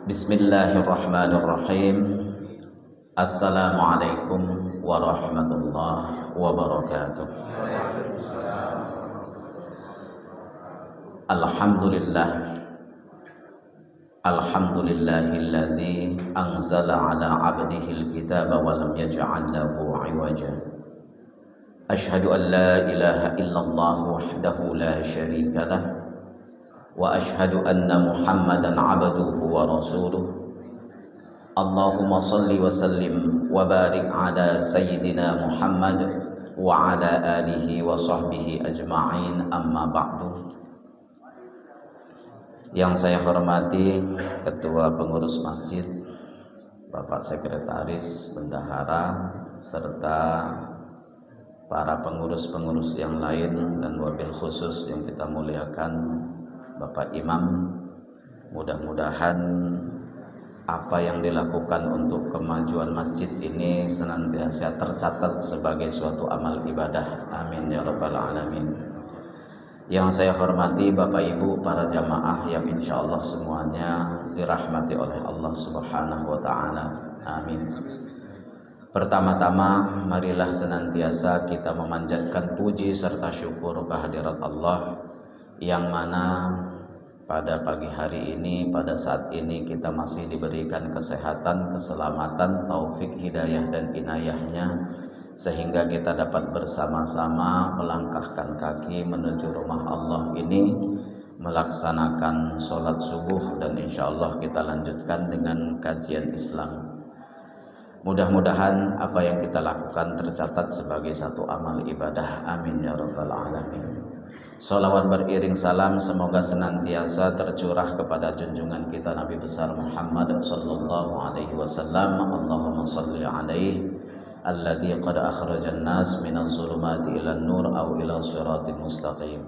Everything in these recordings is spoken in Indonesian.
Bismillahirrahmanirrahim. Assalamualaikum warahmatullahi wabarakatuh. Alhamdulillah. Alhamdulillahilladzi anzala ala 'abdihil kitaba wa lam yaj'al lahu 'iwaja. Asyhadu an la ilaha illallah wahdahu la syarika lah. Wa ashhadu anna Muhammadan 'abduhu wa rasuluh. Allahumma salli wa sallim wa barik ala sayyidina Muhammad wa ala alihi wa sahbihi ajma'in, amma ba'du. Yang saya hormati Ketua Pengurus Masjid, Bapak Sekretaris, Bendahara, serta para pengurus-pengurus yang lain, dan wabil khusus yang kita muliakan Bapak Imam. Mudah-mudahan apa yang dilakukan untuk kemajuan masjid ini senantiasa tercatat sebagai suatu amal ibadah. Amin ya rabbal alamin. Yang saya hormati Bapak Ibu para jamaah yang insya Allah semuanya dirahmati oleh Allah Subhanahu wa ta'ala. Amin. Pertama-tama marilah senantiasa kita memanjatkan puji serta syukur kehadirat Allah, yang mana pada pagi hari ini, pada saat ini kita masih diberikan kesehatan, keselamatan, taufik, hidayah dan inayahnya, sehingga kita dapat bersama-sama melangkahkan kaki menuju rumah Allah ini, melaksanakan sholat subuh, dan insya Allah kita lanjutkan dengan kajian Islam. Mudah-mudahan apa yang kita lakukan tercatat sebagai satu amal ibadah. Amin ya rabbal alamin. Salawat beriring salam semoga senantiasa tercurah kepada junjungan kita Nabi besar Muhammad sallallahu alaihi wasallam. Allahumma salli alaihi alladzi qad akhrajan nas minaz zulumati ilan nur aw ila siratal mustaqim.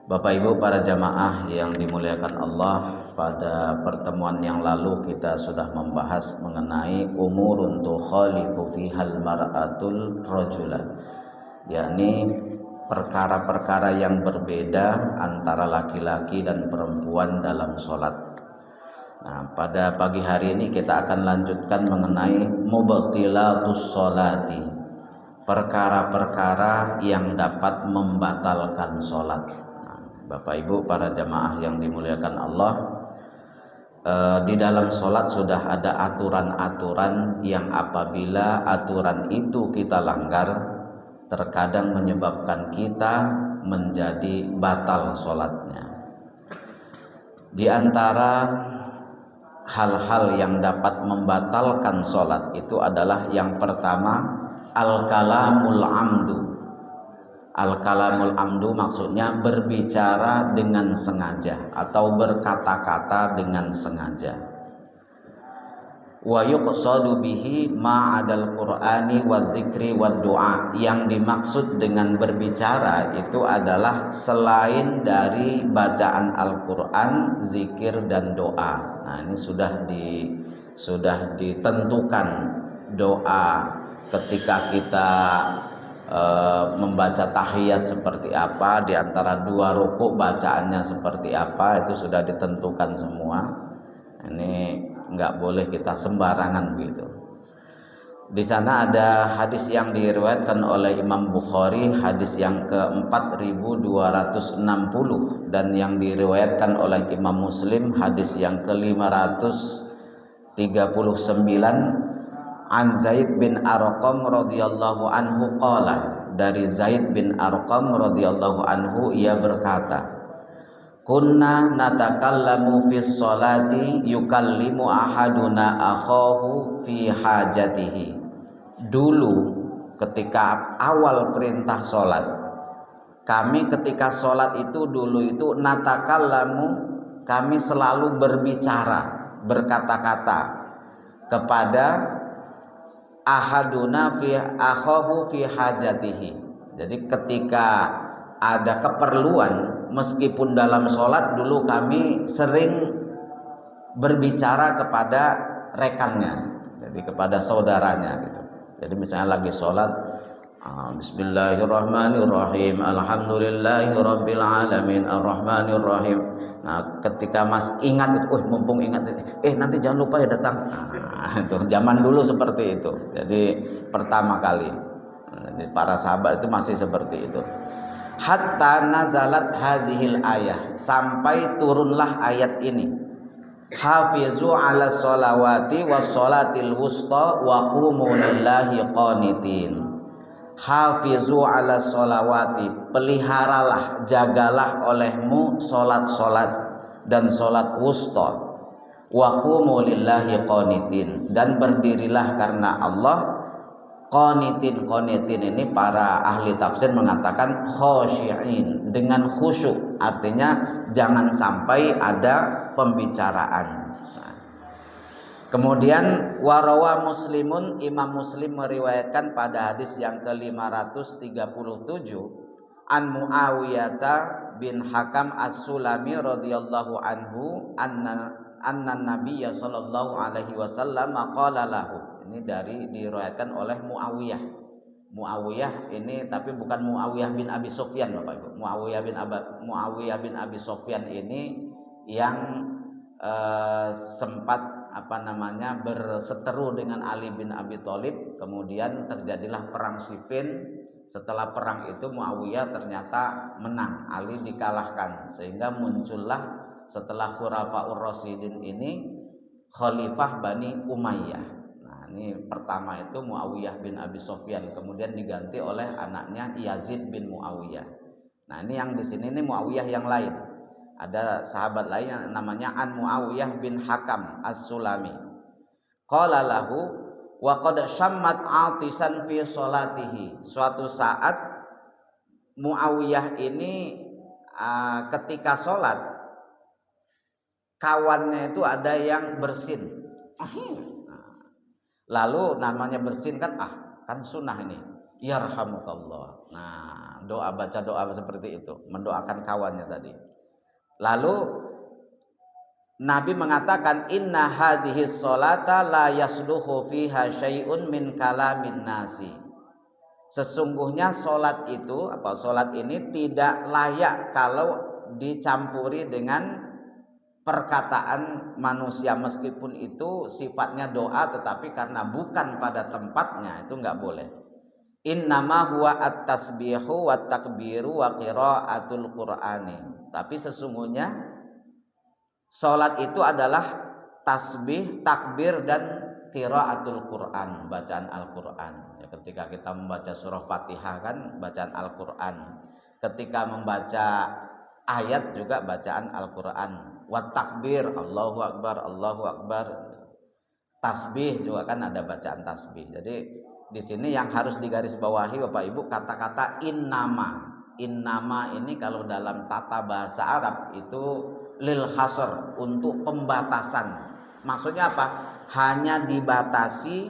Bapak Ibu para jamaah yang dimuliakan Allah, pada pertemuan yang lalu kita sudah membahas mengenai umurun tukhalifu fihal mar'atul rajulan, yakni perkara-perkara yang berbeda antara laki-laki dan perempuan dalam sholat. Nah, pada pagi hari ini kita akan lanjutkan mengenai mubtilatus sholati, perkara-perkara yang dapat membatalkan sholat. Nah, Bapak Ibu para jamaah yang dimuliakan Allah, di dalam sholat sudah ada aturan-aturan yang apabila aturan itu kita langgar, terkadang menyebabkan kita menjadi batal sholatnya. Di antara hal-hal yang dapat membatalkan sholat itu adalah yang pertama, al-kalamul amdu. Al-kalamul amdu maksudnya berbicara dengan sengaja atau berkata-kata dengan sengaja. Wa yuqsadu bihi ma'adal qur'ani wa dzikri wa du'a. Yang dimaksud dengan berbicara itu adalah selain dari bacaan Al-Qur'an, zikir dan doa. Nah, ini sudah ditentukan doa ketika kita membaca tahiyat seperti apa, di antara dua rukuk bacaannya seperti apa, itu sudah ditentukan semua. Ini nggak boleh kita sembarangan gitu. Di sana ada hadis yang diriwayatkan oleh Imam Bukhari, hadis yang ke-4260, dan yang diriwayatkan oleh Imam Muslim, hadis yang ke-539, an Zaid bin Arqam radhiyallahu anhu qala, dari Zaid bin Arqam radhiyallahu anhu ia berkata, kunna natakallamu fis sholati yukallimu ahaduna akhahu fi hajatihi. Dulu ketika awal perintah sholat, kami ketika sholat itu dulu itu natakallamu, kami selalu berbicara, berkata-kata kepada ahaduna fi akhahu fi hajatihi. Jadi ketika ada keperluan, meskipun dalam sholat dulu kami sering berbicara kepada rekannya, jadi kepada saudaranya gitu. Jadi misalnya lagi sholat, Bismillahirrahmanirrahim, Alhamdulillahirabbil alamin, Arrahmanirrahim. Nah, ketika Mas ingat itu, mumpung ingat, nanti jangan lupa ya datang. Nah, itu zaman dulu seperti itu. Jadi pertama kali, jadi para sahabat itu masih seperti itu. Hatta nazalat hadhil ayah, sampai turunlah ayat ini. Hafizu ala sholawati was sholatil wusta wa qumu lillahi qanitin. Hafizu ala sholawati, peliharalah, jagalah olehmu solat-solat dan solat wusta. Wa qumu lillahi qanitin, dan berdirilah karena Allah. Qanitin ini para ahli tafsir mengatakan khosyi'in, dengan khusyuk, artinya jangan sampai ada pembicaraan. Kemudian warawa Muslimun, Imam Muslim meriwayatkan pada hadis yang ke-537 an Muawiyah bin Hakam As-Sulami radhiyallahu anhu anna Nabiyya sallallahu alaihi wasallam qala lahu. Ini diriwayatkan oleh Muawiyah. Muawiyah ini tapi bukan Muawiyah bin Abi Sufyan, Bapak Ibu. Muawiyah bin Abi Sufyan ini yang sempat berseteru dengan Ali bin Abi Thalib, kemudian terjadilah perang Siffin. Setelah perang itu Muawiyah ternyata menang, Ali dikalahkan, sehingga muncullah setelah Khulafaur Rasyidin ini Khalifah Bani Umayyah. Nah, ini pertama itu Muawiyah bin Abi Sufyan, kemudian diganti oleh anaknya Yazid bin Muawiyah. Nah, ini yang di sini ini Muawiyah yang lain. Ada sahabat lain yang namanya An Muawiyah bin Hakam As-Sulami. Qala lahu wa qad syammat atisan fi sholatihi. Suatu saat Muawiyah ini ketika sholat, kawannya itu ada yang bersin. Lalu namanya bersin kan kan sunnah ini. Yarhamukallah. Nah, baca doa seperti itu, mendoakan kawannya tadi. Lalu Nabi mengatakan inna hadhihi sholata la yasluhu fiha syai'un min kalamin nasi. Sesungguhnya sholat ini tidak layak kalau dicampuri dengan perkataan manusia, meskipun itu sifatnya doa, tetapi karena bukan pada tempatnya itu enggak boleh. Innama huwa at-tasbihu wa takbiru wa qiraatul qur'ani. Tapi sesungguhnya salat itu adalah tasbih, takbir, dan qiraatul Qur'an, bacaan Al-Qur'an. Ya, ketika kita membaca surah Fatihah kan bacaan Al-Qur'an. Ketika membaca ayat juga bacaan Al-Qur'an. Wa takbir, Allahu Akbar, Allahu Akbar. Tasbih juga kan ada bacaan tasbih. Jadi di sini yang harus digarisbawahi Bapak Ibu kata-kata innama. Innama ini kalau dalam tata bahasa Arab itu lil hasr, untuk pembatasan. Maksudnya apa? Hanya dibatasi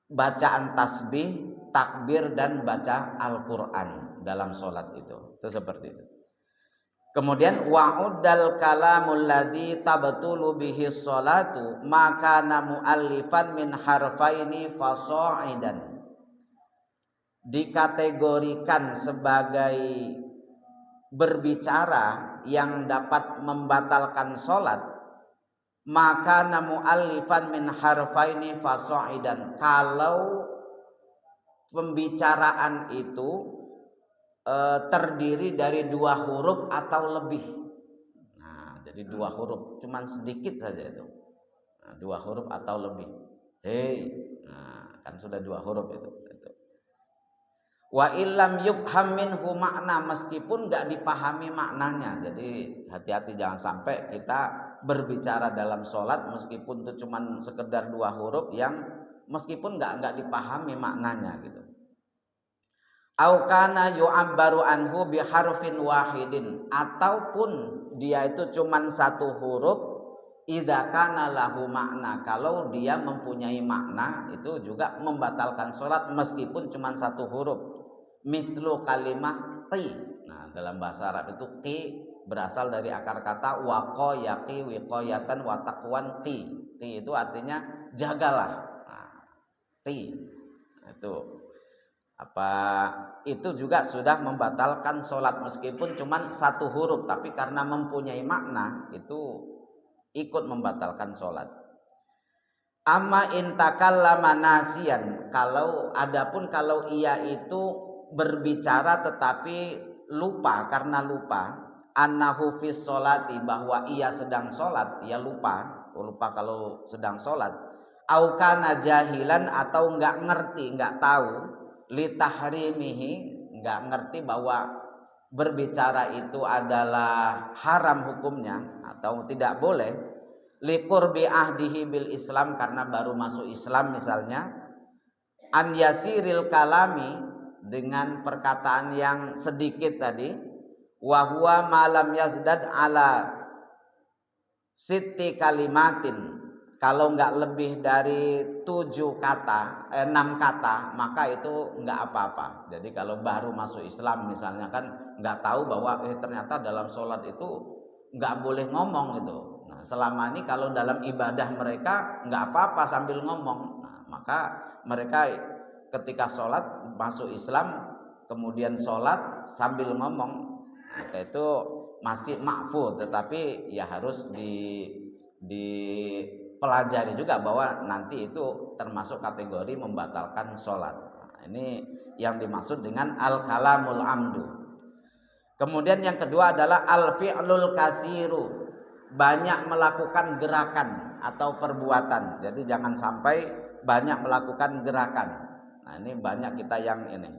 bacaan tasbih, takbir, dan baca Al-Qur'an dalam sholat itu. Itu seperti itu. Kemudian wa'uddal kalamul ladzi tabtulu bihi sholatu maka mu'allifan min harfaini fasa'idan. Dikategorikan sebagai berbicara yang dapat membatalkan sholat, maka mu'allifan min harfaini fasa'idan, kalau pembicaraan itu terdiri dari 2 huruf atau lebih. Nah, jadi 2 huruf, cuman sedikit saja itu. Nah, 2 huruf atau lebih. Nah, kan sudah 2 huruf itu. Wa illam yufham minhu makna, meskipun enggak dipahami maknanya. Jadi hati-hati, jangan sampai kita berbicara dalam sholat meskipun itu cuman sekedar 2 huruf yang meskipun enggak dipahami maknanya gitu. Au kana yu'abbaru anhu bi harfin wahidin, ataupun dia itu cuman 1 huruf, idza kana lahu makna, kalau dia mempunyai makna itu juga membatalkan sholat meskipun cuman 1 huruf. Mislu kalimah qi. Nah, dalam bahasa Arab itu qi berasal dari akar kata waqa yaqi wiqayatan wa taqwan qi. Qi itu artinya jagalah. Nah, qi. Itu Apa itu juga sudah membatalkan sholat meskipun cuma satu huruf, tapi karena mempunyai makna itu ikut membatalkan sholat. Amma intakallama nasiyan, kalau ia itu berbicara tetapi lupa karena lupa, annahu fis sholati, bahwa ia sedang sholat, ia lupa kalau sedang sholat, au kana jahilan, atau enggak ngerti, enggak tahu, li tahrimihi, enggak ngerti bahwa berbicara itu adalah haram hukumnya atau tidak boleh, li qurbi ahdihi bil Islam, karena baru masuk Islam misalnya, an yasiril kalami, dengan perkataan yang sedikit tadi, wa huwa malam yazdad ala siti kalimatin, kalau enggak lebih dari 6 kata, maka itu enggak apa-apa. Jadi kalau baru masuk Islam misalnya kan enggak tahu bahwa ternyata dalam sholat itu enggak boleh ngomong gitu. Nah, selama ini kalau dalam ibadah mereka enggak apa-apa sambil ngomong. Nah, maka mereka ketika sholat masuk Islam kemudian sholat sambil ngomong, maka itu masih makfu, tetapi ya harus dipelajari juga bahwa nanti itu termasuk kategori membatalkan sholat. Nah, ini yang dimaksud dengan al-kalamul amdu. Kemudian yang kedua adalah al-fi'lul kasiru, banyak melakukan gerakan atau perbuatan. Jadi jangan sampai banyak melakukan gerakan. Nah, ini banyak kita yang ini.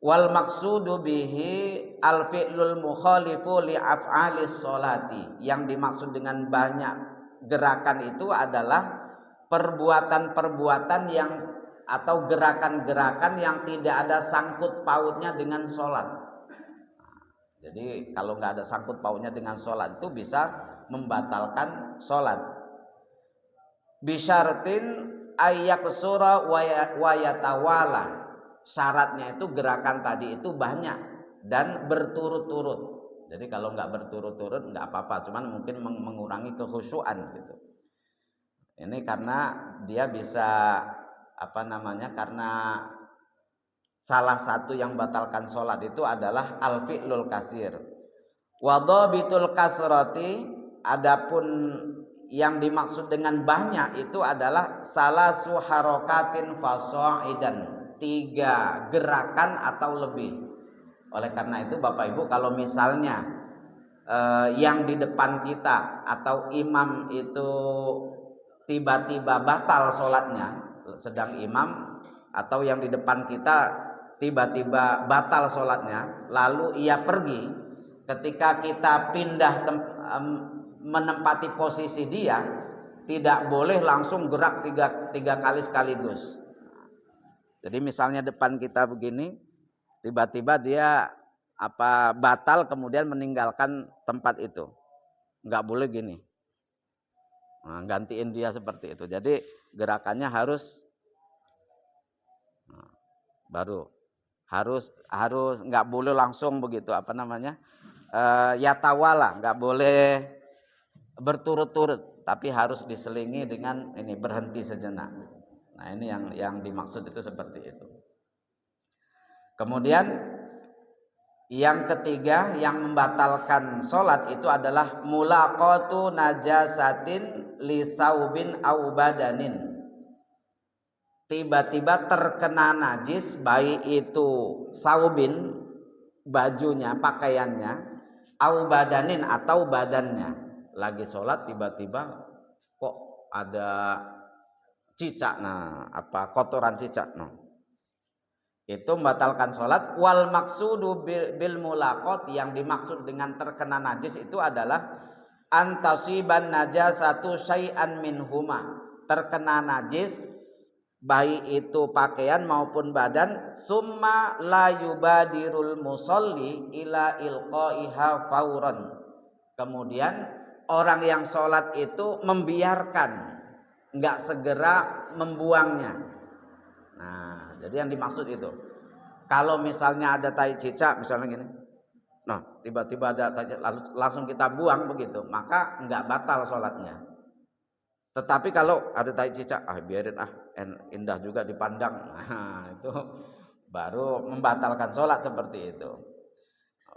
Wal maksudu bihi al fi'lul mukhalifu li af'alis sholati, yang dimaksud dengan banyak gerakan itu adalah perbuatan-perbuatan yang atau gerakan-gerakan yang tidak ada sangkut pautnya dengan sholat. Jadi kalau nggak ada sangkut pautnya dengan sholat itu bisa membatalkan sholat. Bisyartin ayyaksura wa yatawala, syaratnya itu gerakan tadi itu banyak dan berturut-turut. Jadi kalau nggak berturut-turut nggak apa-apa, cuman mungkin mengurangi kekhusyuan gitu. Ini karena dia bisa karena salah satu yang batalkan sholat itu adalah al-fi'lul kasir. Wa dhabitul kasrati, adapun yang dimaksud dengan banyak itu adalah salasu harokatin faso'idan, 3 gerakan atau lebih. Oleh karena itu Bapak Ibu, kalau misalnya yang di depan kita atau imam itu tiba-tiba batal sholatnya, sedang imam atau yang di depan kita tiba-tiba batal sholatnya, lalu ia pergi, ketika kita pindah menempati posisi dia, tidak boleh langsung gerak tiga kali sekaligus. Jadi misalnya depan kita begini, tiba-tiba dia batal kemudian meninggalkan tempat itu, nggak boleh gini. Nah, gantiin dia seperti itu. Jadi gerakannya harus nggak boleh langsung begitu yatawala, nggak boleh berturut-turut, tapi harus diselingi dengan ini berhenti sejenak. Nah, ini yang dimaksud itu seperti itu. Kemudian yang ketiga yang membatalkan sholat itu adalah mulaqatu najasatin li saubin au badanin. Tiba-tiba terkena najis, baik itu saubin, bajunya, pakaiannya, au badanin, atau badannya. Lagi sholat tiba-tiba kok ada cicak, kotoran cicak, itu membatalkan sholat. Wal maksudu bil mulaqat, yang dimaksud dengan terkena najis itu adalah antasiban najasatu syai'an minhuma, terkena najis baik itu pakaian maupun badan, summa la yubadirul musolli ila ilqaiha fauran, kemudian orang yang sholat itu membiarkan, nggak segera membuangnya. Nah, jadi yang dimaksud itu, kalau misalnya ada tai cicak misalnya gini, nah tiba-tiba ada tai cicak langsung kita buang begitu, maka nggak batal sholatnya. Tetapi kalau ada tai cicak, biarin indah juga dipandang, nah itu baru membatalkan sholat seperti itu.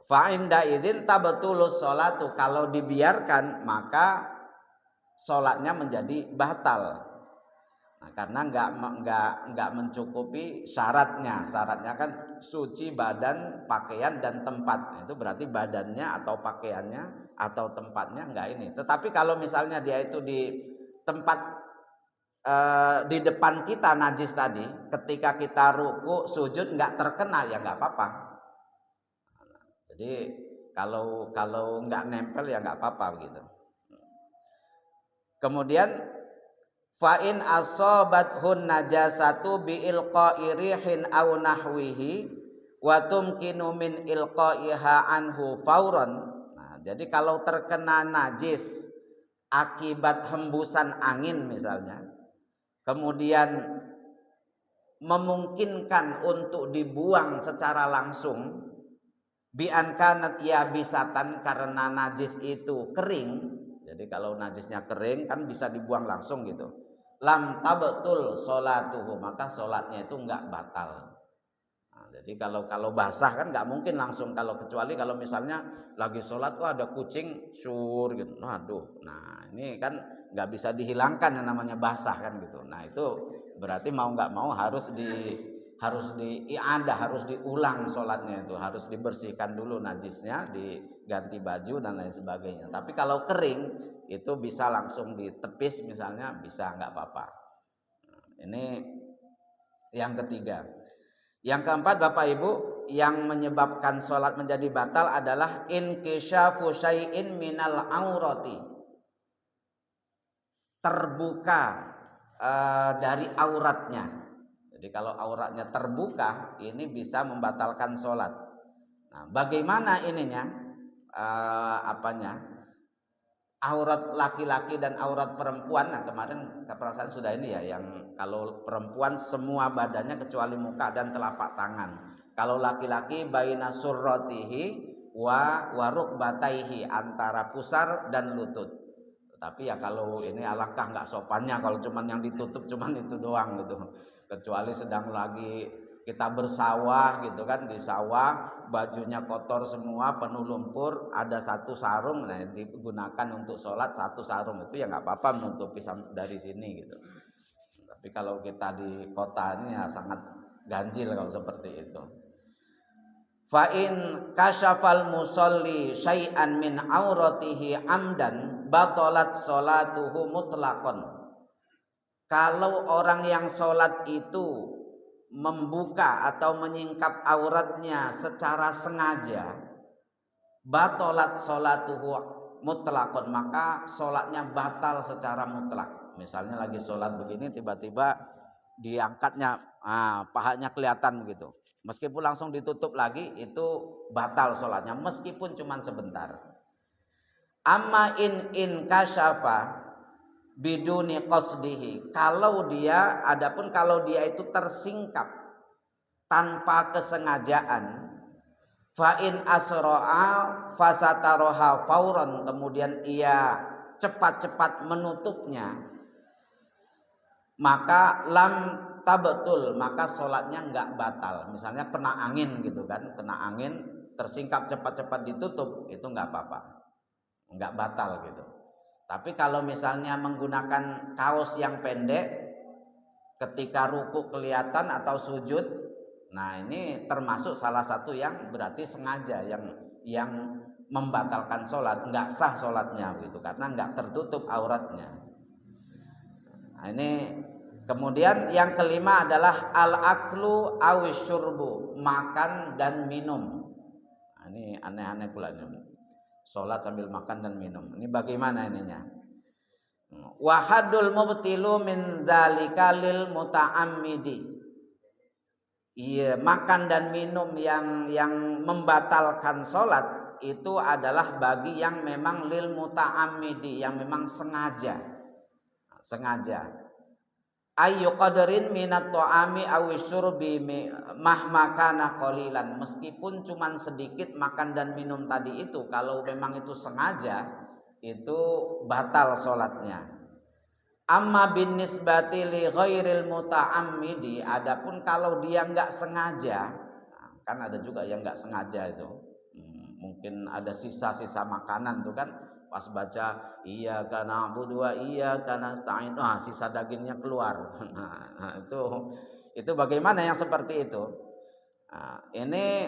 Fa inda idzin tabtulus sholatu, kalau dibiarkan maka sholatnya menjadi batal. Nah, karena enggak mencukupi syaratnya. Syaratnya kan suci badan, pakaian dan tempat. Nah, itu berarti badannya atau pakaiannya atau tempatnya enggak ini. Tetapi kalau misalnya dia itu di tempat di depan kita najis tadi, ketika kita ruku sujud enggak terkena ya enggak apa-apa. Jadi kalau enggak nempel ya enggak apa-apa gitu. Kemudian fa in asabathun najasatu bi ilqa'i rihin aw nahwihi wa tumkinu min ilqa'iha anhu fauran. Nah, jadi kalau terkena najis akibat hembusan angin misalnya, kemudian memungkinkan untuk dibuang secara langsung, bi an kanat yabisatan, karena najis itu kering. Jadi kalau najisnya kering kan bisa dibuang langsung gitu. Lam tabtul sholatuhu, maka sholatnya itu enggak batal. Nah, jadi kalau basah kan enggak mungkin langsung, kecuali kalau misalnya lagi sholat tuh ada kucing sur gitu. Aduh. Nah, ini kan enggak bisa dihilangkan yang namanya basah kan gitu. Nah, itu berarti mau enggak mau harus diulang sholatnya, itu harus dibersihkan dulu najisnya, diganti baju dan lain sebagainya. Tapi kalau kering itu bisa langsung ditepis misalnya, bisa nggak apa-apa. Ini yang ketiga. Yang keempat Bapak Ibu, yang menyebabkan sholat menjadi batal adalah inkisyafu syai'in minal aurati, terbuka dari auratnya. Jadi kalau auratnya terbuka, ini bisa membatalkan sholat. Nah, bagaimana ininya? Aurat laki-laki dan aurat perempuan. Nah, kemarin perasaan sudah ini ya, yang kalau perempuan semua badannya kecuali muka dan telapak tangan. Kalau laki-laki baina surratihi wa rukbataihi, antara pusar dan lutut. Tapi ya kalau ini alangkah nggak sopannya kalau cuman yang ditutup cuman itu doang gitu. Kecuali sedang lagi kita bersawah gitu kan, di sawah bajunya kotor semua penuh lumpur, ada satu sarung, nah digunakan untuk sholat satu sarung, itu ya nggak apa-apa menutupi dari sini gitu. Tapi kalau kita di kota ini ya sangat ganjil kalau seperti itu. Fa in kasyafal musolli syai'an min auratihi amdan batalat sholatuhu mutlaqan. Kalau orang yang sholat itu membuka atau menyingkap auratnya secara sengaja, batalat sholatuhu mutlaqan, maka sholatnya batal secara mutlak. Misalnya lagi sholat begini, tiba-tiba diangkatnya, pahanya kelihatan begitu. Meskipun langsung ditutup lagi, itu batal sholatnya, meskipun cuma sebentar. Amma in kasyafa biduni qasdihi, kalau dia itu tersingkap tanpa kesengajaan, fa in asra'a fasataroha fauran, kemudian ia cepat-cepat menutupnya, maka lam tabtul, maka sholatnya enggak batal. Misalnya kena angin gitu kan, kena angin tersingkap cepat-cepat ditutup, itu enggak apa-apa, enggak batal gitu. Tapi kalau misalnya menggunakan kaos yang pendek ketika ruku kelihatan atau sujud, nah ini termasuk salah satu yang berarti sengaja, yang membatalkan sholat, enggak sah sholatnya gitu, karena enggak tertutup auratnya. Nah, ini kemudian yang kelima adalah al-aklu awisyurbu, makan dan minum. Nah, ini aneh-aneh pula ini. Sholat sambil makan dan minum. Ini bagaimana ininya? Wahadul mubtilu min zalika lil muta'ammidi. Iya, makan dan minum yang membatalkan sholat itu adalah bagi yang memang lil muta'ammidi, yang memang sengaja. Ayu qadarin minat ta'ami awisyurbi mahmakana qalilan, meskipun cuman sedikit makan dan minum tadi itu, kalau memang itu sengaja itu batal sholatnya. Amma bin nisbati li ghairil muta'ammidi, adapun kalau dia enggak sengaja, kan ada juga yang enggak sengaja itu. Mungkin ada sisa-sisa makanan tuh kan, pas baca iyyaka na'budu wa iyyaka nasta'in, sisa dagingnya keluar. Nah, itu bagaimana yang seperti itu? Nah, ini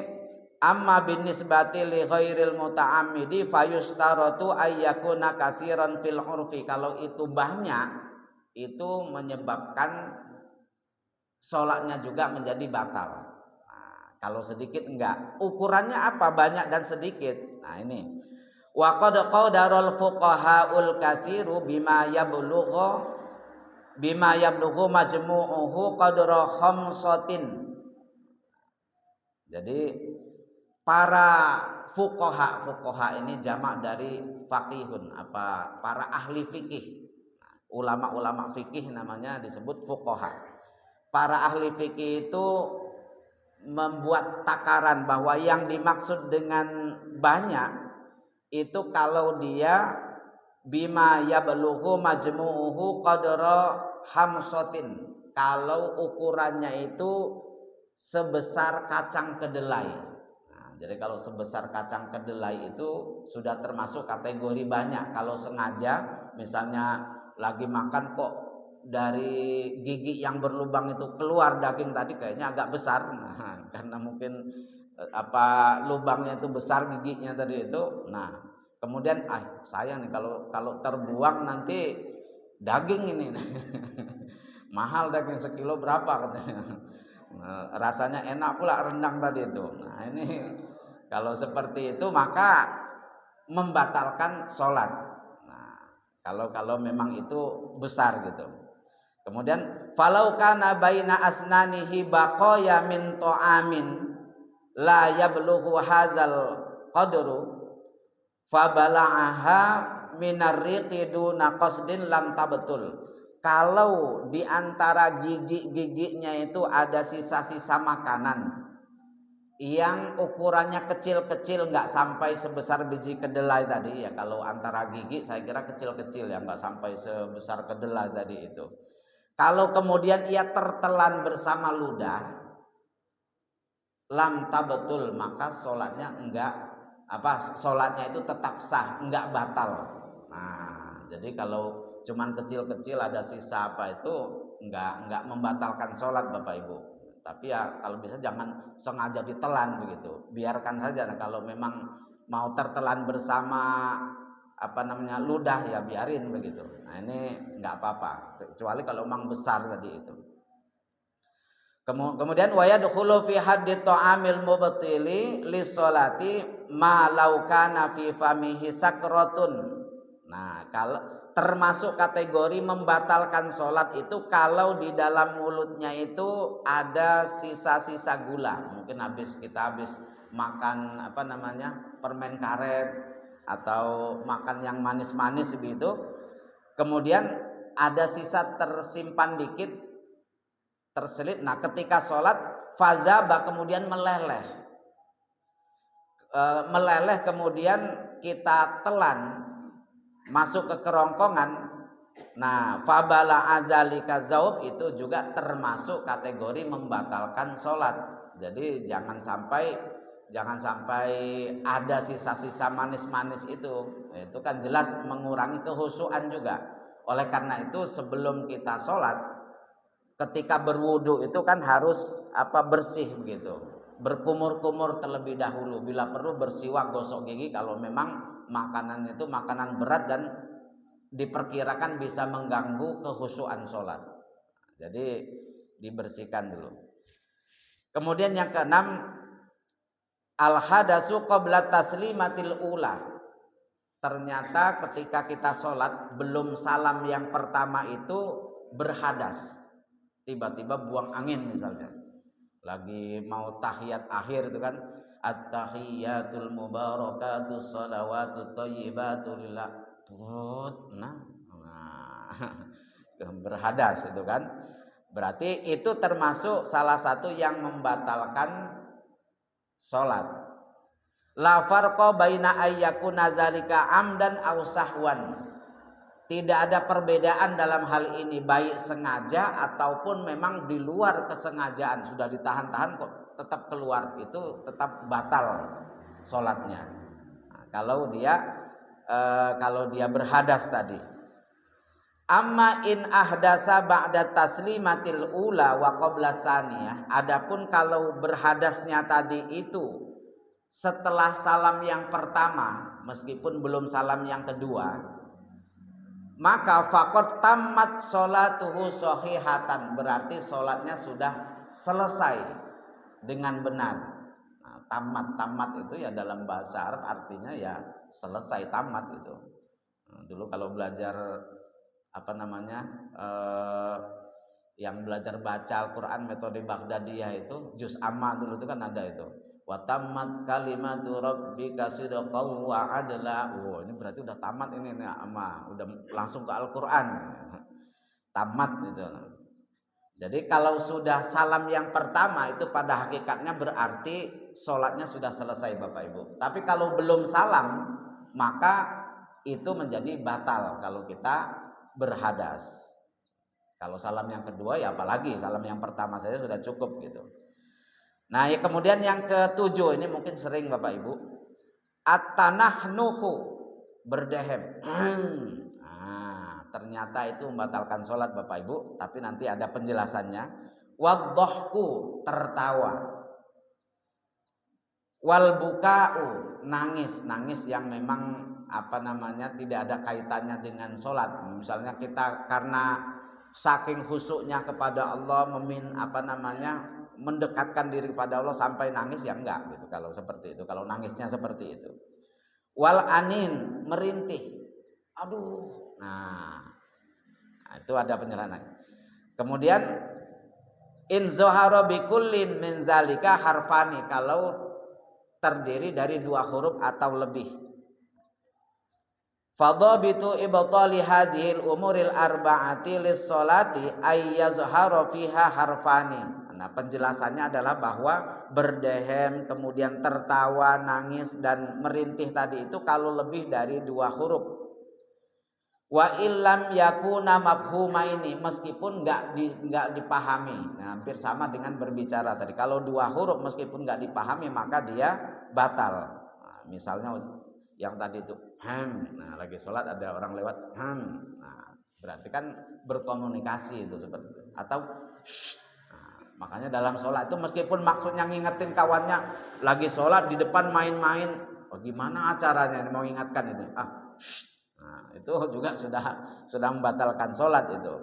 amma bin nisbati li ghairil muta'ammidi fayustaratu ayyakuna katsiran fil urfi. Kalau itu banyak, itu menyebabkan sholatnya juga menjadi batal. Nah, kalau sedikit enggak. Ukurannya apa? Banyak dan sedikit. Nah, ini wa qad qadarul fuqahaul katsiru bima yablughu majmu'uhu qadra khamsatin. Jadi para fuqaha ini jamak dari faqihun, para ahli fikih. Ulama-ulama fikih namanya disebut fuqaha. Para ahli fikih itu membuat takaran bahwa yang dimaksud dengan banyak itu kalau dia bima yablughu majmu'uhu qadra hamsatin, kalau ukurannya itu sebesar kacang kedelai. Nah, jadi kalau sebesar kacang kedelai itu sudah termasuk kategori banyak. Kalau sengaja misalnya lagi makan kok dari gigi yang berlubang itu keluar daging tadi kayaknya agak besar, nah, karena mungkin lubangnya itu besar giginya tadi itu. Nah, kemudian sayang nih kalau terbuang nanti daging ini mahal, daging sekilo berapa katanya. Nah, rasanya enak pula rendang tadi itu. Nah, ini kalau seperti itu maka membatalkan sholat. Kalau memang itu besar gitu. Kemudian falau kana baina asnanihi baqaya min ta'amin la yablughu hadzal qadru fabala'aha minar riqi duna qasdin lam tabtul. Kalau di antara gigi-giginya itu ada sisa-sisa makanan yang ukurannya kecil-kecil, nggak sampai sebesar biji kedelai tadi ya. Kalau antara gigi saya kira kecil-kecil ya, nggak sampai sebesar kedelai tadi itu. Kalau kemudian ia tertelan bersama ludah, lam tabetul, maka sholatnya sholatnya itu tetap sah, nggak batal. Nah, jadi kalau cuman kecil-kecil ada sisa itu nggak membatalkan sholat Bapak Ibu. Tapi ya kalau bisa jangan sengaja ditelan begitu, biarkan saja. Nah, kalau memang mau tertelan bersama ludah ya biarin begitu. Nah, ini nggak apa-apa, kecuali kalau memang besar tadi itu. Kemudian wa yadkhulu fi haddi ta'amil mubtili lis-sholati ma law kana fi famihi sakratun. Nah, kalau termasuk kategori membatalkan sholat itu kalau di dalam mulutnya itu ada sisa-sisa gula. Mungkin kita habis makan permen karet atau makan yang manis-manis begitu. Kemudian ada sisa tersimpan dikit, terselip. Nah, ketika sholat fazaba kemudian meleleh. Kemudian kita telan masuk ke kerongkongan. Nah, fabala azalika zaub itu juga termasuk kategori membatalkan sholat. Jadi jangan sampai ada sisa-sisa manis-manis itu kan jelas mengurangi kehusuan juga. Oleh karena itu sebelum kita sholat, ketika berwudu itu kan harus bersih begitu, berkumur-kumur terlebih dahulu, bila perlu bersiwak, gosok gigi kalau memang makanan itu makanan berat dan diperkirakan bisa mengganggu kehusuan sholat. Jadi dibersihkan dulu. Kemudian yang keenam, al hadasu qabla taslimatil ula. Ternyata ketika kita sholat belum salam yang pertama itu berhadas, tiba-tiba buang angin misalnya, lagi mau tahiyat akhir itu kan, at-tahiyatul mubarakatus shalawatut thayyibatul lillah. Berhadas itu kan. Berarti itu termasuk salah satu yang membatalkan sholat. La farqa baina ayyakuna dzalika amdan aw sahwan. Tidak ada perbedaan dalam hal ini, baik sengaja ataupun memang di luar kesengajaan, sudah ditahan-tahan kok tetap keluar, itu tetap batal sholatnya. Nah, kalau dia berhadas tadi. Amma in ahdasa ba'da taslimatil ula wa qabla saniyah. Adapun kalau berhadasnya tadi itu setelah salam yang pertama, meskipun belum salam yang kedua, maka faqad tammat sholatuhu sahihatan, berarti sholatnya sudah selesai dengan benar. Nah, tamat itu ya dalam bahasa Arab artinya ya selesai, tamat itu. Nah, dulu kalau belajar yang belajar baca Al-Quran metode Baghdadiyah itu juz amma dulu itu kan ada itu. Wa tammat kalimatu rabbika sidqan wa adla. Oh, ini berarti udah tamat ini amma, udah langsung ke Al-Qur'an. Tamat itu. Jadi kalau sudah salam yang pertama itu pada hakikatnya berarti sholatnya sudah selesai Bapak Ibu. Tapi kalau belum salam maka itu menjadi batal kalau kita berhadas. Kalau salam yang kedua ya apalagi, salam yang pertama saja sudah cukup gitu. Nah, ya kemudian yang ketujuh ini mungkin sering Bapak Ibu, at-tanahnuhu, berdehem. Nah, ternyata itu membatalkan sholat Bapak Ibu, tapi nanti ada penjelasannya. Wadhahku, tertawa. Wal buka'u, nangis yang memang tidak ada kaitannya dengan sholat. Misalnya kita karena saking khusyuknya kepada Allah mendekatkan diri kepada Allah sampai nangis, ya enggak gitu kalau seperti itu, kalau nangisnya seperti itu. Wal anin, merintih, aduh. Nah itu ada penjelasan. Kemudian in zoharo bikullin min zalika harfani, kalau terdiri dari 2 huruf atau lebih. Fadhabitu ibtali hadhil umuril arba'ati lis-sholati ay yazhara fiha harfani. Nah, penjelasannya adalah bahwa berdehem, kemudian tertawa, nangis dan merintih tadi itu kalau lebih dari 2 huruf. Wa illam yakuna mafhuma, ini meskipun enggak dipahami. Nah, hampir sama dengan berbicara tadi. Kalau 2 huruf meskipun enggak dipahami maka dia batal. Nah, misalnya yang tadi itu nah lagi sholat ada orang lewat nah berarti kan berkomunikasi itu seperti itu. Atau nah, makanya dalam sholat itu meskipun maksudnya ngingetin kawannya lagi sholat di depan main-main, gimana acaranya mau ingatkan itu nah itu juga sudah membatalkan sholat itu.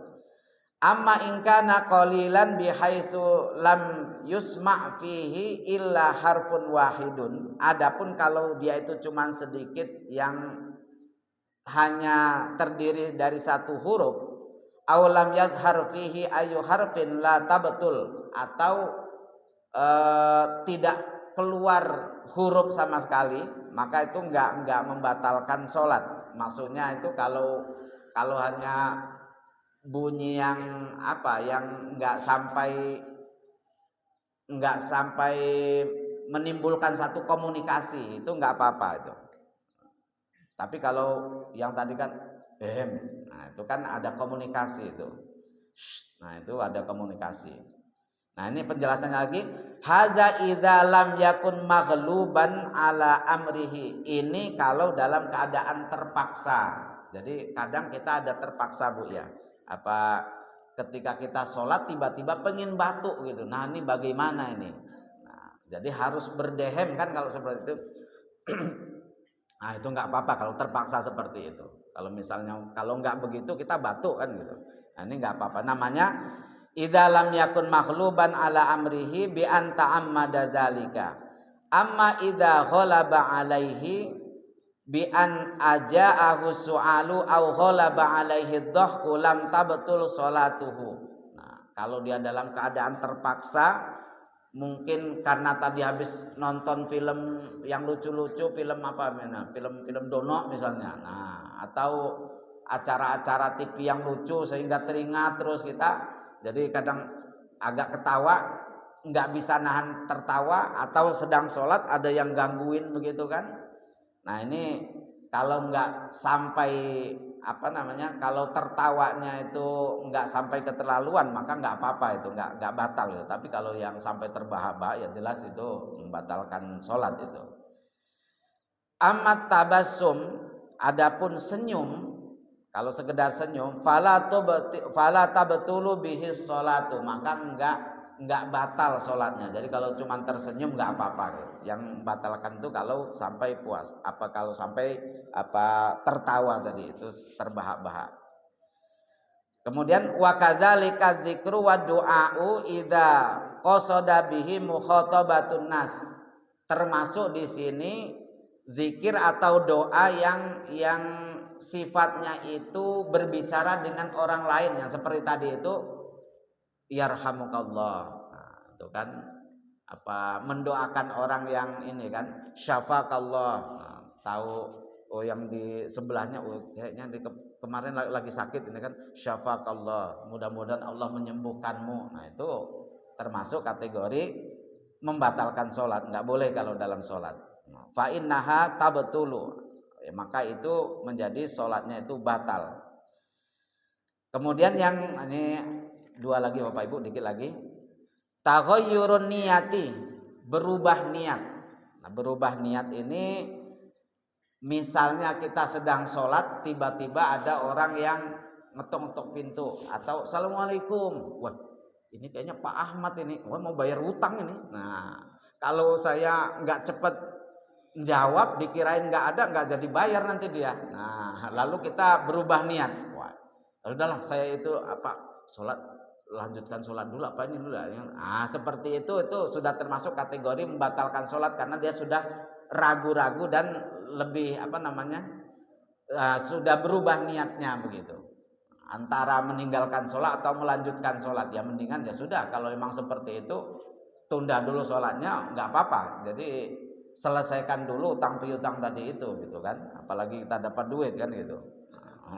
Amma in kana qalilan bihaitsu lam yusma' fihi illa harfun wahidun. Adapun kalau dia itu cuman sedikit yang hanya terdiri dari 1 huruf, aw lam yazhar fihi ayu harfin la tabtul, atau tidak keluar huruf sama sekali, maka itu enggak membatalkan sholat. Maksudnya itu kalau hanya bunyi yang yang enggak sampai menimbulkan satu komunikasi, itu enggak apa-apa itu. Tapi kalau yang tadi kan nah itu kan ada komunikasi itu. Nah, itu ada komunikasi. Nah, ini penjelasannya lagi, hadza idza lam yakun maghluban ala amrihi. Ini kalau dalam keadaan terpaksa. Jadi kadang kita ada terpaksa Bu ya. Ketika kita sholat tiba-tiba pengen batuk gitu. Nah, ini bagaimana ini? Nah, jadi harus berdehem kan kalau seperti itu. Nah, itu nggak apa-apa kalau terpaksa seperti itu. Kalau nggak begitu kita batuk kan gitu. Nah, ini nggak apa-apa. Namanya idza lam yakun maghluban ala amrihi bi an ta'ammada dzalika. Amma idza ghalaba alaihi bi an aja'ahu su'alu aw ghalaba alaihi dhahku lam tabtul sholatuhu. Nah, kalau dia dalam keadaan terpaksa, mungkin karena tadi habis nonton film yang lucu-lucu, film dono misalnya. Nah, atau acara-acara TV yang lucu sehingga teringat terus kita. Jadi kadang agak ketawa, nggak bisa nahan tertawa, atau sedang sholat ada yang gangguin begitu kan. Nah, ini kalau nggak sampai apa namanya, kalau tertawanya itu nggak sampai keterlaluan maka nggak apa-apa, itu nggak batal ya. Tapi kalau yang sampai terbahak-bahak ya jelas itu membatalkan sholat itu. Amat tabassum, adapun senyum, kalau sekedar senyum, fala tabtulu bihi sholatu, maka enggak batal sholatnya. Jadi kalau cuma tersenyum enggak apa-apa. Yang batalkan itu kalau sampai puas, kalau sampai tertawa tadi itu terbahak-bahak. Kemudian wa kadzalika dzikru wa du'a'u idza qasada bihi mukhatabatun nas. Termasuk di sini zikir atau doa yang sifatnya itu berbicara dengan orang lain, yang seperti tadi itu yarhamukallah. Nah, itu kan mendoakan orang yang ini kan syafakallah. Nah, tahu yang di sebelahnya kayaknya kemarin lagi sakit ini kan syafakallah, mudah-mudahan Allah menyembuhkanmu. Nah, itu termasuk kategori membatalkan sholat, nggak boleh kalau dalam sholat. Fa innaha tabtulu, maka itu menjadi sholatnya itu batal. Kemudian yang ini dua lagi Bapak Ibu, dikit lagi. Taghayyurun niyati, berubah niat. Nah, berubah niat ini misalnya kita sedang sholat, tiba-tiba ada orang yang ngetok-ngetok pintu atau assalamualaikum. Wah, ini kayaknya Pak Ahmad ini, mau bayar utang ini. Nah, kalau saya nggak cepet jawab, dikirain nggak jadi bayar nanti dia. Nah, lalu kita berubah niat. Wah, udahlah saya itu sholat, lanjutkan sholat dulu apa ini dulu. Seperti itu sudah termasuk kategori membatalkan sholat karena dia sudah ragu-ragu dan lebih sudah berubah niatnya begitu. Antara meninggalkan sholat atau melanjutkan sholat, ya mendingan ya sudah. Kalau memang seperti itu tunda dulu sholatnya, nggak apa-apa. Jadi selesaikan dulu utang piutang tadi itu gitu kan, apalagi kita dapat duit kan gitu.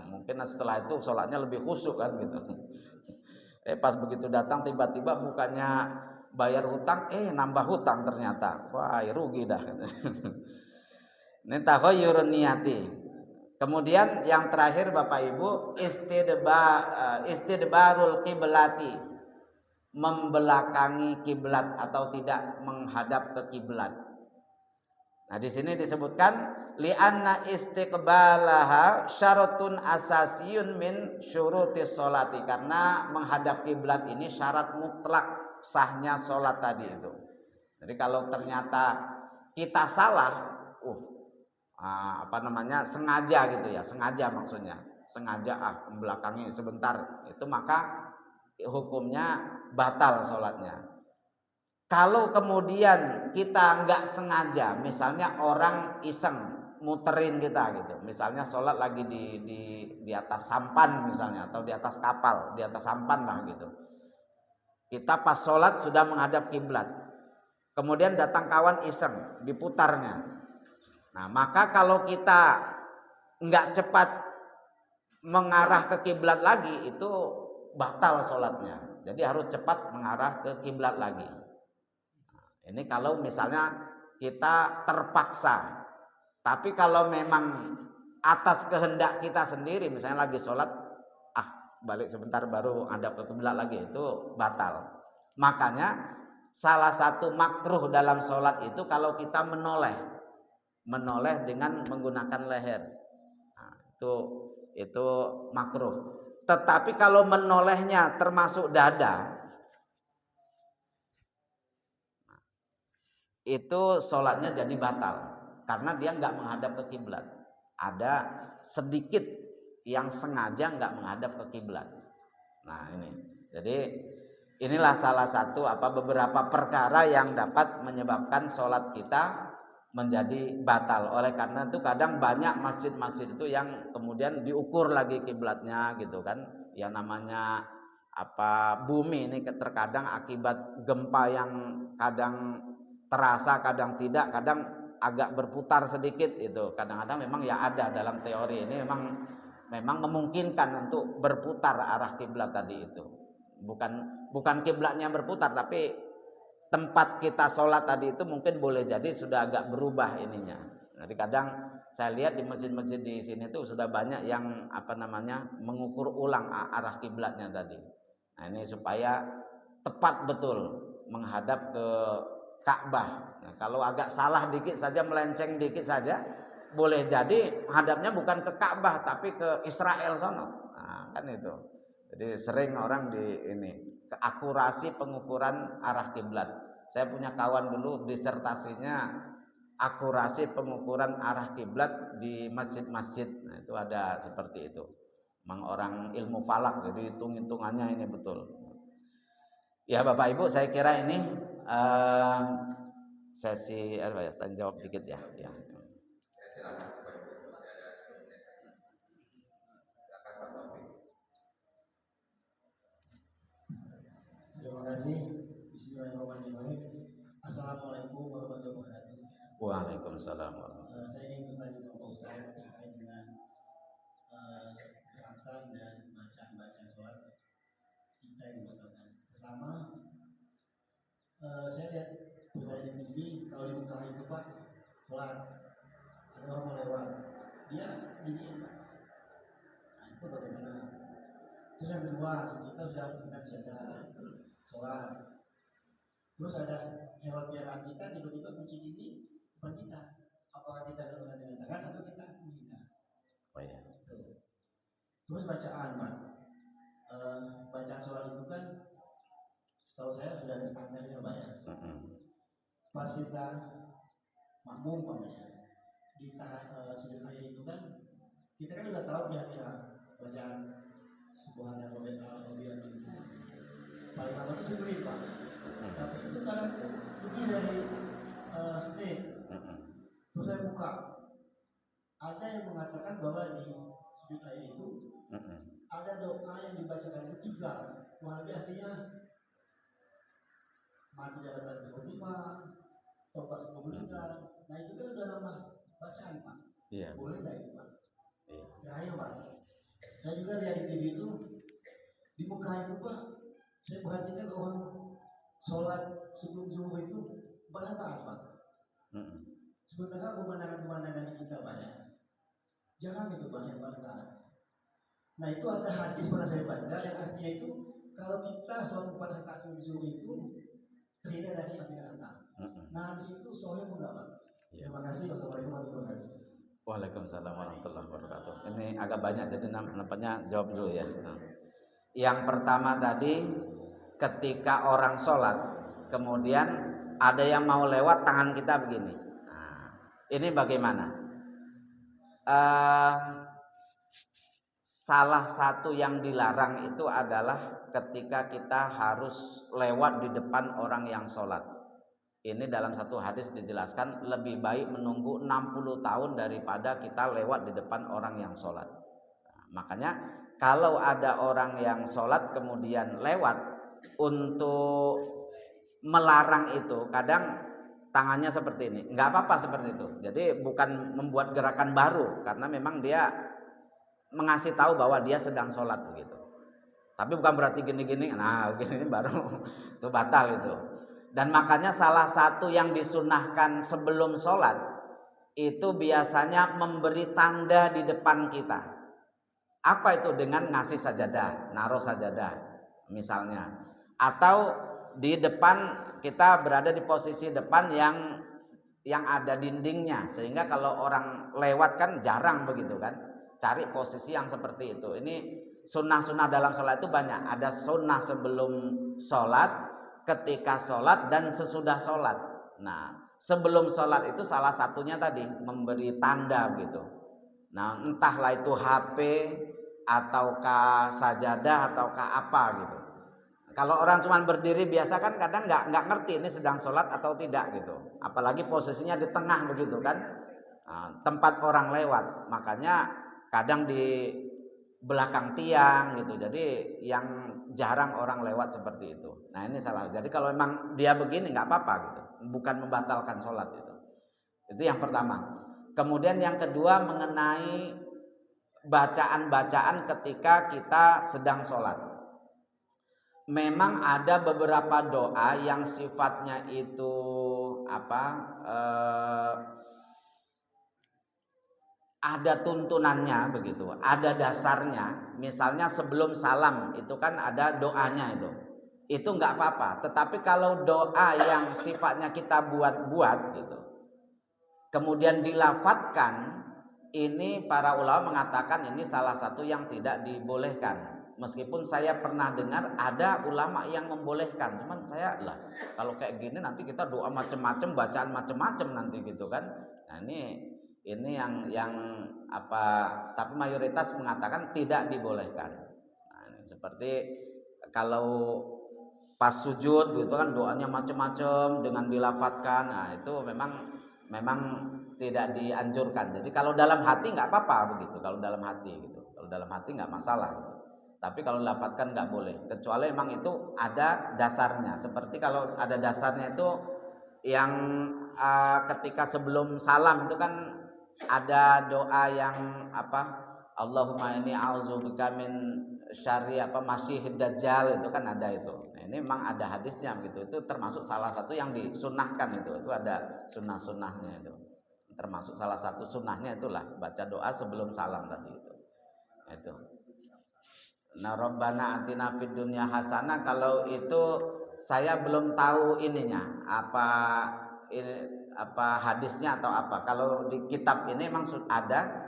Mungkin setelah itu sholatnya lebih khusyuk kan gitu. Pas begitu datang tiba-tiba bukannya bayar hutang, nambah hutang ternyata. Wah, rugi dah. Ini taghayyurun niyati. Kemudian yang terakhir Bapak Ibu, istidbarul qiblati, membelakangi kiblat atau tidak menghadap ke kiblat. Nah, di sini disebutkan li'anna istiqbalaha syaratun asasiyun min syurutis sholati, karena menghadap kiblat ini syarat mutlak sahnya sholat tadi itu. Jadi kalau ternyata kita salah, sengaja gitu ya, sengaja maksudnya, sengaja membelakangi sebentar, itu maka hukumnya batal sholatnya. Kalau kemudian kita nggak sengaja, misalnya orang iseng muterin kita gitu, misalnya sholat lagi di atas sampan misalnya, atau di atas kapal, di atas sampan lah gitu. Kita pas sholat sudah menghadap kiblat, kemudian datang kawan iseng diputarnya. Nah, maka kalau kita nggak cepat mengarah ke kiblat lagi, itu batal sholatnya. Jadi harus cepat mengarah ke kiblat lagi. Ini kalau misalnya kita terpaksa. Tapi kalau memang atas kehendak kita sendiri, misalnya lagi sholat, balik sebentar baru hadap ke kiblat lagi, itu batal. Makanya salah satu makruh dalam sholat itu kalau kita menoleh dengan menggunakan leher. Nah, itu makruh. Tetapi kalau menolehnya termasuk dada, itu sholatnya jadi batal karena dia nggak menghadap ke kiblat. Ada sedikit yang sengaja nggak menghadap ke kiblat. Nah, ini jadi inilah salah satu beberapa perkara yang dapat menyebabkan sholat kita menjadi batal. Oleh karena itu kadang banyak masjid-masjid itu yang kemudian diukur lagi kiblatnya gitu kan. Ya namanya bumi ini terkadang akibat gempa yang kadang terasa kadang tidak, kadang agak berputar sedikit itu. Kadang-kadang memang ya ada dalam teori ini memang memungkinkan untuk berputar arah kiblat tadi itu. Bukan kiblatnya berputar, tapi tempat kita sholat tadi itu mungkin boleh jadi sudah agak berubah ininya. Jadi kadang Saya lihat di masjid-masjid di sini tuh sudah banyak yang mengukur ulang arah kiblatnya tadi. Nah, ini supaya tepat betul menghadap ke Ka'bah. Nah, kalau agak salah dikit saja, melenceng dikit saja, boleh jadi hadapnya bukan ke Ka'bah tapi ke Israel sono. Nah, kan itu. Jadi sering orang keakurasi pengukuran arah kiblat. Saya punya kawan dulu disertasinya akurasi pengukuran arah kiblat di masjid-masjid. Nah, itu ada seperti itu. Memang orang ilmu falak, jadi hitung-hitungannya ini betul. Ya Bapak Ibu, saya kira ini sesi tanya jawab dikit ya. Ya. Silakan Bapak Ibu, masih ada 10 menit lagi. Silakan Pak Taufik. Terima kasih. Bismillahirrahmanirrahim. Assalamualaikum warahmatullahi wabarakatuh. Waalaikumsalam. Saya ingin bertanya sama Pak Ustaz terkait dengan gerakan dan bacaan sholat kita yang dibatalkan. Pertama, saya lihat berita di TV kalau di Mekah itu Pak, sholat ada orang mau lewat, dia giniin Pak. Nah itu bagaimana? Terus yang kedua, kita sudah sholat. Terus ada hewan piaraan kita tiba-tiba kucing ini depan kita. Apakah kita mengatakan atau kita menghina? Oh ya. Terus bacaan, Pak. Bacaan sholat itu kan setahu saya sudah ada standarnya, Pak ya. Pas kita makmum, Pak ya, di sujud ayat itu kan kita kan sudah tahu kira-kira bacaan subhanallah wa bihamdihi itu paling lama itu 10 menit, Pak. Tapi itu kadang lebih dari semenit. Terus saya buka, ada yang mengatakan bahwa di sujud ayat itu ada doa yang dibacakan itu 3, kurang lebih artinya mati dalam hati khotimah, tobat 10 menit. Nah itu kan udah nambah bacaan, Pak. Iya. Boleh nggak itu, Pak? Iya. Terakhir, Pak, saya juga lihat di TV itu di Mekah itu, Pak, saya perhatikan orang sholat sebelum zuhur itu berangkat, Pak. Sebenarnya pemandangan-pemandangan di kita banyak, jangan itu banyak berangkat. Nah itu ada hadis pernah saya baca yang artinya itu kalau kita sholat 4 rakaat sebelum zuhur itu terhindar dari api neraka. Nah hadis itu soalnya enggak, Pak. Terima kasih. Wassalamualaikum warahmatullahi wabarakatuh. Waalaikumsalam warahmatullahi wabarakatuh. Ini agak banyak jadi nampaknya jawab dulu ya. Yang pertama tadi, ketika orang sholat kemudian ada yang mau lewat, tangan kita begini. Nah, ini bagaimana? Salah satu yang dilarang itu adalah ketika kita harus lewat di depan orang yang sholat. Ini dalam satu hadis dijelaskan lebih baik menunggu 60 tahun daripada kita lewat di depan orang yang sholat. Nah, makanya kalau ada orang yang sholat kemudian lewat, untuk melarang itu kadang tangannya seperti ini, nggak apa-apa seperti itu. Jadi bukan membuat gerakan baru, karena memang dia mengasih tahu bahwa dia sedang sholat begitu. Tapi bukan berarti gini-gini, nah gini baru itu batal itu. Dan makanya salah satu yang disunahkan sebelum sholat itu biasanya memberi tanda di depan kita. Apa itu? Dengan ngasih sajadah, naruh sajadah misalnya. Atau di depan, kita berada di posisi depan yang ada dindingnya, sehingga kalau orang lewat kan jarang begitu kan. Cari posisi yang seperti itu. Ini sunnah-sunnah dalam sholat itu banyak. Ada sunnah sebelum sholat, ketika sholat, dan sesudah sholat. Nah, sebelum sholat itu salah satunya tadi memberi tanda gitu. Nah, entahlah itu HP ataukah sajadah ataukah apa gitu. Kalau orang cuma berdiri biasa kan kadang nggak ngerti ini sedang sholat atau tidak gitu. Apalagi posisinya di tengah begitu kan. Nah, tempat orang lewat, makanya kadang di belakang tiang gitu. Jadi yang jarang orang lewat seperti itu. Nah ini salah. Jadi kalau memang dia begini nggak apa-apa gitu, bukan membatalkan sholat itu. Itu yang pertama. Kemudian yang kedua mengenai bacaan-bacaan ketika kita sedang sholat. Memang ada beberapa doa yang sifatnya itu ada tuntunannya begitu, ada dasarnya. Misalnya sebelum salam itu kan ada doanya itu nggak apa-apa. Tetapi kalau doa yang sifatnya kita buat-buat gitu, kemudian dilafadzkan, ini para ulama mengatakan ini salah satu yang tidak dibolehkan. Meskipun saya pernah dengar ada ulama yang membolehkan, cuman saya lah kalau kayak gini nanti kita doa macam-macam, bacaan macam-macam nanti gitu kan. Nah ini yang apa? Tapi mayoritas mengatakan tidak dibolehkan. Nah, ini seperti kalau pas sujud gitu kan doanya macam-macam dengan dilafadzkan. Nah itu memang tidak dianjurkan. Jadi kalau dalam hati nggak apa-apa begitu. Kalau dalam hati gitu. Kalau dalam hati nggak masalah gitu. Tapi kalau dilafadzkan nggak boleh. Kecuali memang itu ada dasarnya. Seperti kalau ada dasarnya itu yang ketika sebelum salam itu kan ada doa yang apa? Allahumma inni a'udzubika min syarri Masihid Dajjal, itu kan ada itu. Nah, ini memang ada hadisnya begitu. Itu termasuk salah satu yang disunnahkan itu. Itu ada sunnah-sunnahnya itu. Termasuk salah satu sunnahnya itulah baca doa sebelum salam tadi itu. Itu. Nah, Rabbana atina fid dunya hasanah, kalau itu saya belum tahu ininya apa hadisnya atau apa. Kalau di kitab ini memang ada,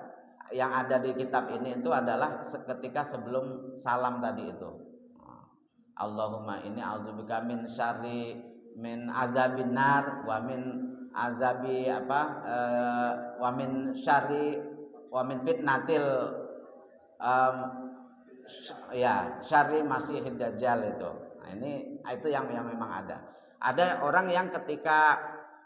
yang ada di kitab ini itu adalah ketika sebelum salam tadi itu. Allahumma inni a'udzubika min syarri min azabin nar wa min azabi wa min syarri wa min fitnatil syarri Masihid Dajjal itu. Nah, itu yang memang ada. Ada orang yang ketika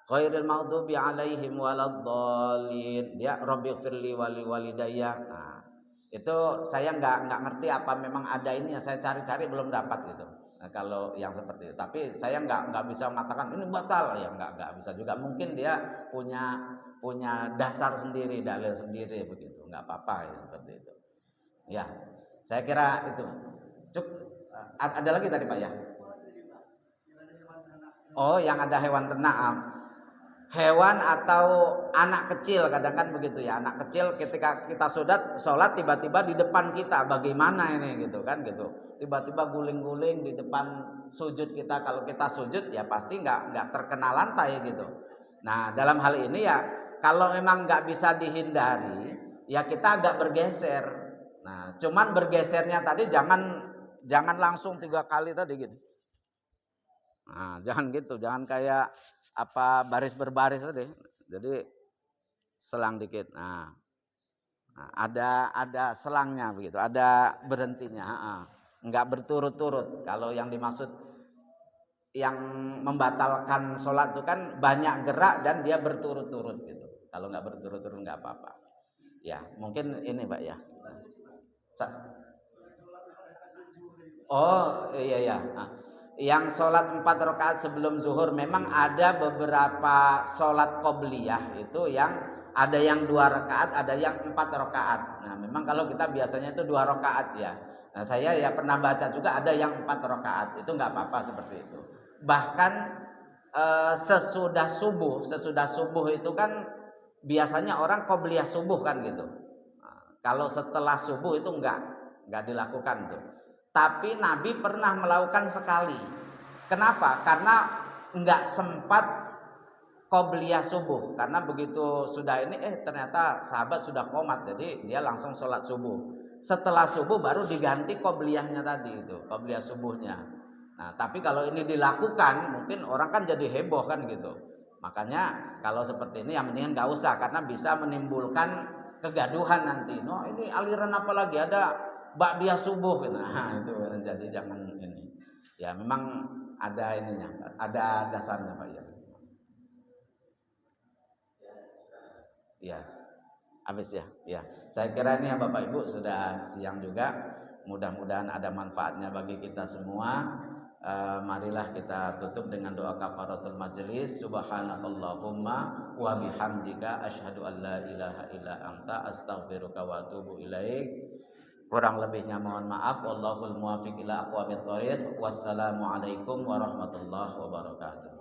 ghairil maghdubi alaihim waladdallin, dia rabbighfirli wali walidayya. Nah, itu saya nggak ngerti apa memang ada ini, saya cari-cari belum dapat gitu. Nah, kalau yang seperti itu, tapi saya nggak bisa mengatakan ini batal, ya nggak bisa juga. Mungkin dia punya dasar sendiri, dalil sendiri begitu, nggak apa-apa ya, seperti itu. Ya, saya kira itu. Ada lagi tadi Pak ya? Oh, yang ada hewan ternak. Hewan atau anak kecil kadang kan begitu ya, anak kecil ketika kita sholat tiba-tiba di depan kita, bagaimana ini gitu kan gitu, tiba-tiba guling-guling di depan sujud kita. Kalau kita sujud ya pasti nggak terkena lantai gitu. Nah dalam hal ini ya kalau memang nggak bisa dihindari ya kita agak bergeser. Nah cuman bergesernya tadi jangan langsung 3 kali tadi gitu. Nah jangan gitu, jangan kayak baris berbaris tadi. Jadi selang dikit. Nah ada selangnya begitu, ada berhentinya. Enggak berturut-turut. Kalau yang dimaksud yang membatalkan sholat itu kan banyak gerak dan dia berturut-turut gitu. Kalau enggak berturut-turut enggak apa-apa. Ya mungkin ini Pak ya. Oh iya. Yang sholat 4 rakaat sebelum zuhur memang ada beberapa sholat qobliyah itu yang ada yang 2 rakaat, ada yang 4 rakaat. Nah memang kalau kita biasanya itu 2 rakaat ya. Nah saya ya pernah baca juga ada yang 4 rakaat, itu nggak apa-apa seperti itu. Bahkan sesudah subuh itu kan biasanya orang qobliyah subuh kan gitu. Nah, kalau setelah subuh itu nggak dilakukan tuh. Tapi Nabi pernah melakukan sekali. Kenapa? Karena nggak sempat qobliyah subuh. Karena begitu sudah ini ternyata sahabat sudah qomat, jadi dia langsung sholat subuh. Setelah subuh baru diganti qobliyahnya tadi itu, qobliyah subuhnya. Nah tapi kalau ini dilakukan mungkin orang kan jadi heboh kan gitu. Makanya kalau seperti ini yang mendingan nggak usah, karena bisa menimbulkan kegaduhan nanti. No ini aliran apa lagi, ada ba'diyah subuh gitu. Nah, itu jadi jangan ini. Ya memang ada ininya, ada dasarnya Pak ya. Ya. Habis ya. Ya. Saya kira ini ya Bapak Ibu sudah siang juga. Mudah-mudahan ada manfaatnya bagi kita semua. Marilah kita tutup dengan doa kafaratul majelis. Subhanakallahumma wa bihamdika asyhadu an la ilaha illa anta astaghfiruka wa atubu ilaik. Kurang lebihnya mohon maaf. Wallahul muwaffiq ila aqwamit thoriq. Wassalamualaikum warahmatullahi wabarakatuh.